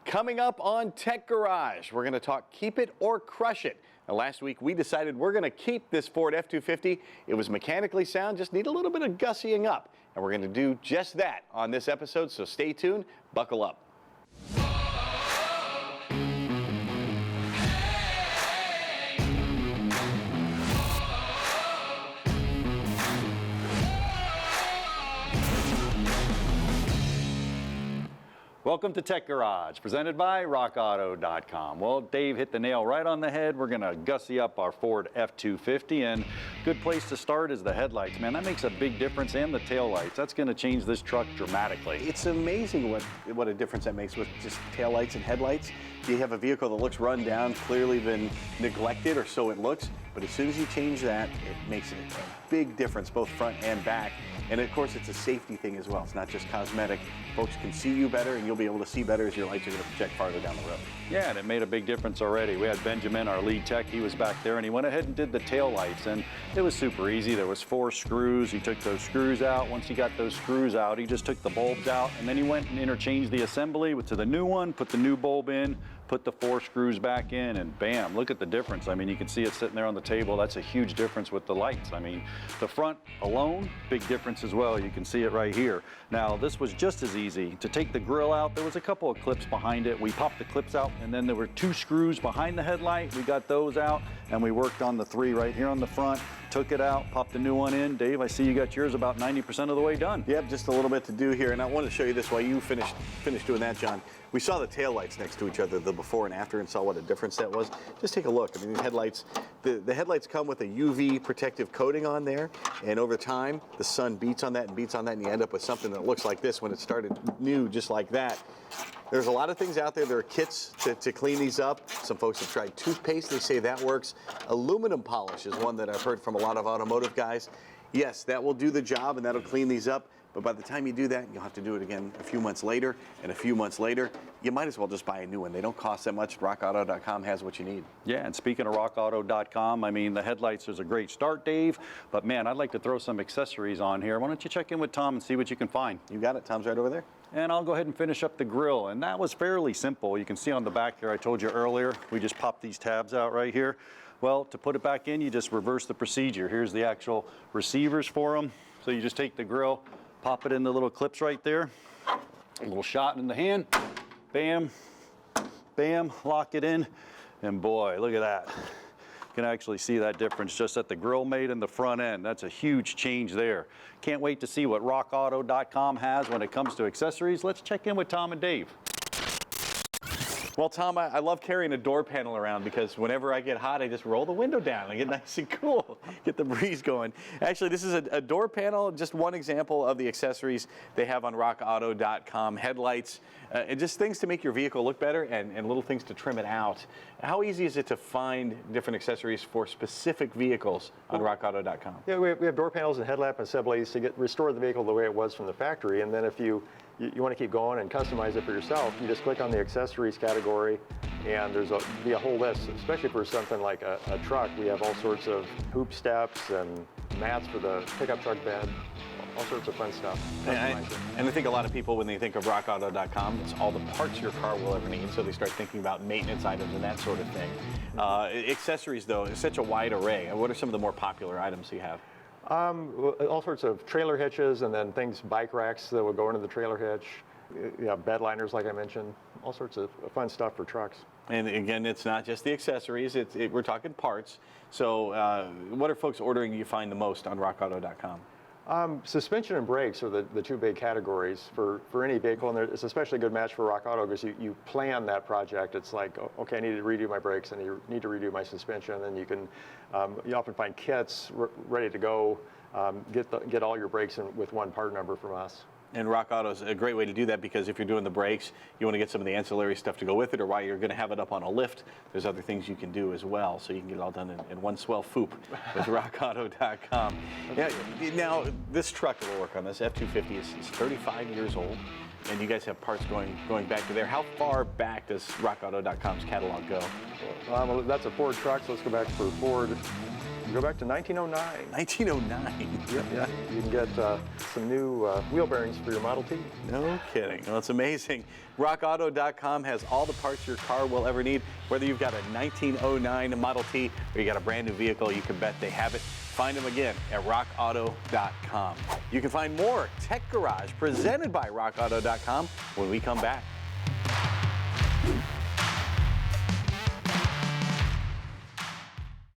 Coming up on Tech Garage, we're going to talk keep it or crush it. Now, last week we decided we're going to keep this Ford F-250. It was mechanically sound, just need a little bit of gussying up. And we're going to do just that on this episode, so stay tuned, buckle up. Welcome to Tech Garage, presented by RockAuto.com. Well, Dave hit the nail right on the head. We're going to gussy up our Ford F-250, and good place to start is the headlights. Man, that makes a big difference, and the taillights. That's going to change this truck dramatically. It's amazing what a difference that makes with just taillights and headlights. You have a vehicle that looks run down, clearly been neglected, or so it looks, but as soon as you change that, it makes a big difference, both front and back. And of course, it's a safety thing as well. It's not just cosmetic. Folks can see you better, and you'll be able to see better as your lights are going to project farther down the road. Yeah, and it made a big difference already. We had Benjamin, our lead tech. He was back there, and he went ahead and did the tail lights, and it was super easy. There was 4 screws. He took those screws out. Once he got those screws out, he just took the bulbs out, and then he went and interchanged the assembly to the new one, put the new bulb in, put the 4 screws back in, and bam, look at the difference. I mean, you can see it sitting there on the table. That's a huge difference with the lights. I mean, the front alone, big difference as well. You can see it right here. Now, this was just as easy. To take the grill out, there was a couple of clips behind it. We popped the clips out, and then there were 2 screws behind the headlight. We got those out, and we worked on the 3 right here on the front. Took it out, popped a new one in. Dave, I see you got yours about 90% of the way done. Yep, just a little bit to do here, and I wanted to show you this while you finished doing that, John. We saw the tail lights next to each other, the before and after, and saw what a difference that was. Just take a look. I mean, these headlights, the headlights come with a UV protective coating on there, and over time, the sun beats on that and beats on that, and you end up with something that looks like this when it started new, just like that. There's a lot of things out there. There are kits to clean these up. Some folks have tried toothpaste. They say that works. Aluminum polish is one that I've heard from a lot of automotive guys. Yes, that will do the job, and that'll clean these up. But by the time you do that, you'll have to do it again a few months later, and a few months later, you might as well just buy a new one. They don't cost that much. RockAuto.com has what you need. Yeah, and speaking of RockAuto.com, I mean, the headlights is a great start, Dave. But man, I'd like to throw some accessories on here. Why don't you check in with Tom and see what you can find? You got it. Tom's right over there. And I'll go ahead and finish up the grill. And that was fairly simple. You can see on the back here, I told you earlier, we just popped these tabs out right here. Well, to put it back in, you just reverse the procedure. Here's the actual receivers for them. So you just take the grill, pop it in the little clips right there. A little shot in the hand. Bam, bam, lock it in. And boy, look at that. You can actually see that difference just at the grill made in the front end. That's a huge change there. Can't wait to see what RockAuto.com has when it comes to accessories. Let's check in with Tom and Dave. Well, Tom, I love carrying a door panel around because whenever I get hot, I just roll the window down. I get nice and cool, get the breeze going. Actually, this is a door panel, just one example of the accessories they have on RockAuto.com. Headlights, and just things to make your vehicle look better and little things to trim it out. How easy is it to find different accessories for specific vehicles on RockAuto.com? Yeah, we have door panels and headlamp assemblies to restore the vehicle the way it was from the factory, and then if you want to keep going and customize it for yourself, you just click on the accessories category, and there's be a whole list, especially for something like a truck. We have all sorts of hoop steps and mats for the pickup truck bed, all sorts of fun stuff. And I think a lot of people, when they think of RockAuto.com, it's all the parts your car will ever need, so they start thinking about maintenance items and that sort of thing. Accessories, though, is such a wide array. What are some of the more popular items you have? All sorts of trailer hitches, and then bike racks that will go into the trailer hitch. Yeah, bed liners, like I mentioned. All sorts of fun stuff for trucks. And again, it's not just the accessories. We're talking parts. So what are folks ordering you find the most on RockAuto.com? Suspension and brakes are the 2 big categories for any vehicle, and it's especially a good match for Rock Auto because you plan that project. It's like, okay, I need to redo my brakes, and you need to redo my suspension, and you can you often find kits ready to go. Get all your brakes with one part number from us. And Rock Auto is a great way to do that because if you're doing the brakes, you want to get some of the ancillary stuff to go with it, or while you're going to have it up on a lift, there's other things you can do as well. So you can get it all done in one swell foop with RockAuto.com. Yeah, now, this truck that we'll work on, this F-250 is 35 years old, and you guys have parts going back to there. How far back does RockAuto.com's catalog go? Well, that's a Ford truck, so let's go back for Ford Go back to 1909. 1909. Yeah. You can get some new wheel bearings for your Model T. No kidding. Well, it's amazing. RockAuto.com has all the parts your car will ever need. Whether you've got a 1909 Model T or you got a brand new vehicle, you can bet they have it. Find them again at RockAuto.com. You can find more Tech Garage presented by RockAuto.com when we come back.